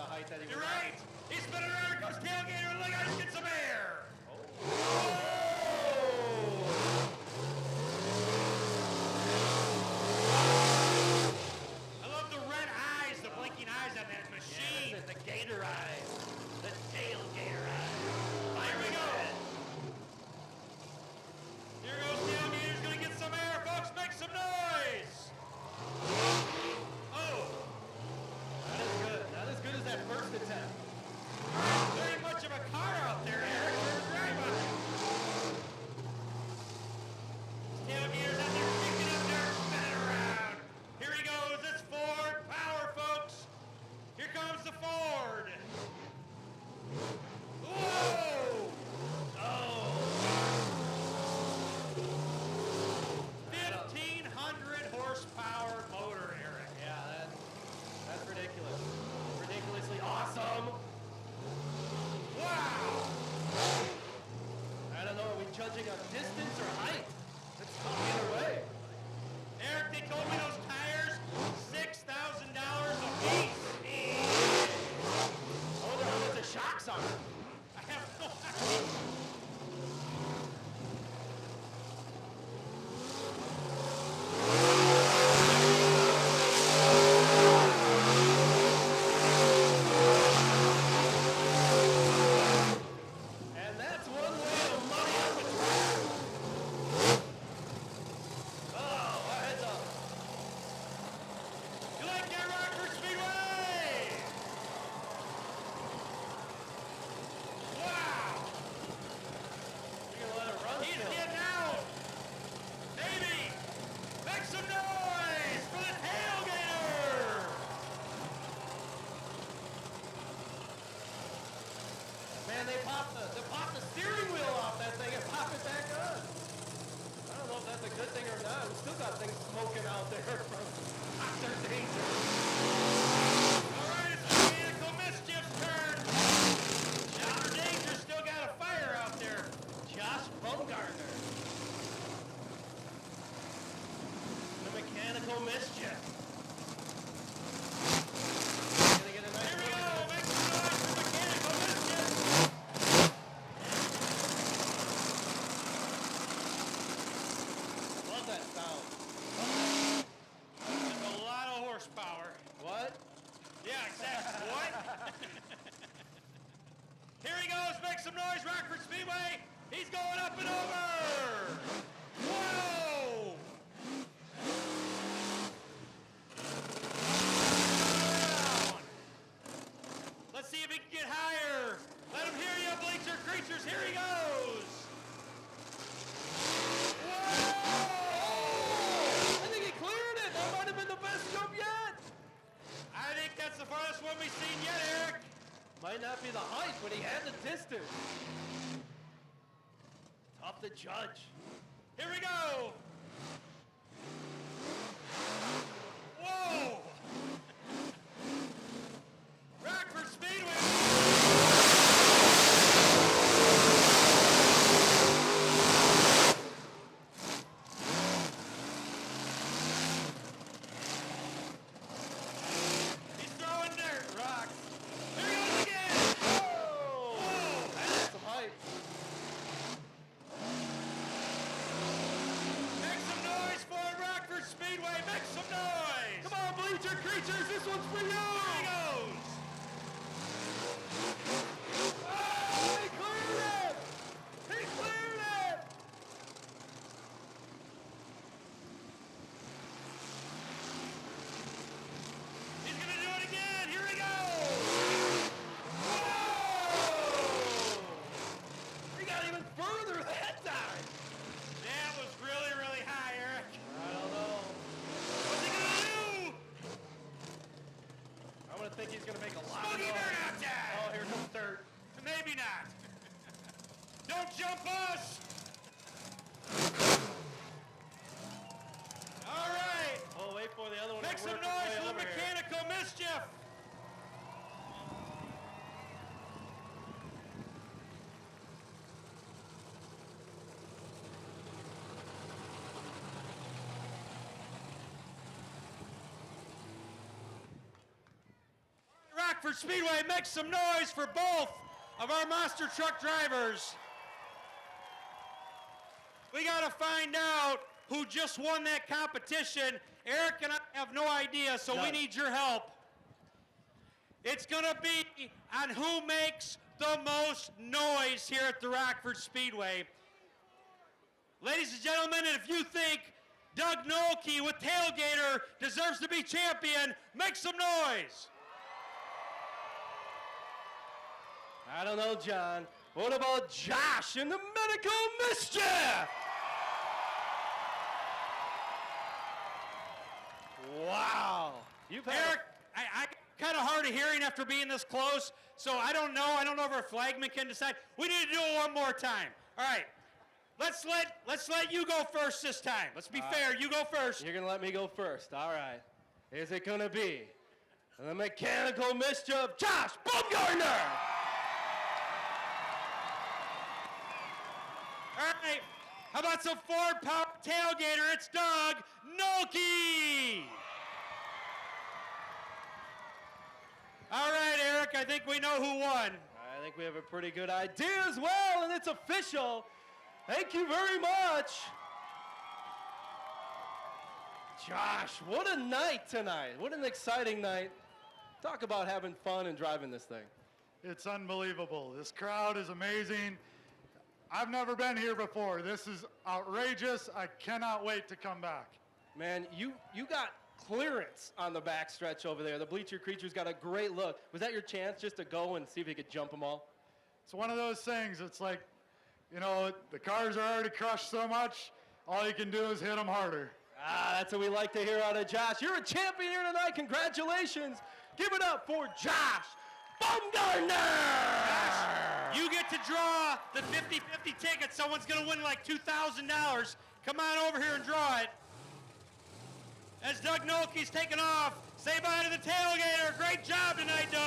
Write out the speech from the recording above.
the height that he was. You're right. He's spinning around. Goes tailgater. Look, I just get some air. I love the red eyes, the blinking eyes on that machine. Yeah, the gator eyes. The tailgater eyes. Here we go. Here goes tailgater's going to get some air, folks. Make some noise. Oh. Not as good. Not as good as that first attempt. Very much of a car out there, Eric. Where's driving? Tailgater's out there kicking up dirt, spinning around. Here he goes. It's Ford power, folks. Here comes the Ford. Whoa! Oh! 1,500 horsepower motor, Eric. Yeah, that's ridiculous. Ridiculously awesome. Wow! I don't know, are we judging on distance or height? It's tough either way. Eric, they told me those tires, $6,000 a piece. I wonder how much the shocks are. I have no idea. And that's one way to money on the track. Oh, our heads up. You like that Rockford Speedway? Wow! You're gonna let it run He's still. getting out! Baby! Make some noise for the tailgater! Man, they popped the steering wheel off that thing and pop it back on. I don't know if that's a good thing or not. We still got things smoking out there from Dr. Danger. All right, it's Mechanical Mischief's turn. Dr. Danger's still got a fire out there. Josh Bumgarner. The Mechanical Mischief. Gonna get a nice Here we look go. at Make some noise for Mechanical Mischief. Love that sound. That's a lot of horsepower. What? Yeah, exactly. What? Here he goes. Make some noise, Rockford Speedway. He's going up and over. Whoa! Down. Let's see if he can get higher. Let him hear you, bleacher creatures. Here he goes. I think he cleared it. That might have been the best jump yet. I think that's the farthest one we've seen yet, Eric. Might not be the height, but he had the distance. Tough to judge. Here we go. Whoa! Rockford Speedway. He's throwing dirt, rocks. Here he goes again. Whoa! Whoa! That's some height. Make some noise for Rockford Speedway. Make some noise. Come on, bleacher creatures, this one's for you! Here he goes. Oh, he cleared it! He cleared it! He's gonna do it again. Here he goes. Whoa! He got even further that time! That was really, really high, Eric. I don't know. What's he gonna do? I'm gonna think he's gonna make a lot of Smoky noise. burnout time. Oh, here comes dirt. Maybe not. Don't jump us. All right. Oh, wait for the other one Make to some work its noise way for the over here. Mechanical Mischief. Rockford Speedway. Make some noise for both of our monster truck drivers. We got to find out who just won that competition. Eric and I have no idea, so we need your help. It's going to be on who makes the most noise here at the Rockford Speedway. Ladies and gentlemen, if you think Doug Nolte with Tailgater deserves to be champion, make some noise. I don't know, John. What about Josh in the medical mischief? Wow. Eric, I kind of hard of hearing after being this close, so I don't know. I don't know if our flagman can decide. We need to do it one more time. All right. Let's let you go first this time. Let's be fair. You go first. You're going to let me go first. All right. Is it going to be the mechanical mischief, Josh Baumgartner? All right. How about some Ford Power Tailgater? It's Doug Nolte. All right, Eric. I think we know who won. I think we have a pretty good idea as well, and it's official. Thank you very much. Josh, what a night tonight. What an exciting night. Talk about having fun and driving this thing. It's unbelievable. This crowd is amazing. I've never been here before. This is outrageous. I cannot wait to come back. Man, you got clearance on the backstretch over there. The bleacher creature's got a great look. Was that your chance just to go and see if you could jump them all? It's one of those things. It's like, you know, the cars are already crushed so much, all you can do is hit them harder. That's what we like to hear out of Josh. You're a champion here tonight. Congratulations. Give it up for Josh Baumgartner. Josh, you get to draw the 50-50 ticket. Someone's going to win like $2,000. Come on over here and draw it. As Doug Nolke's taking off, say bye to the tailgater. Great job tonight, Doug.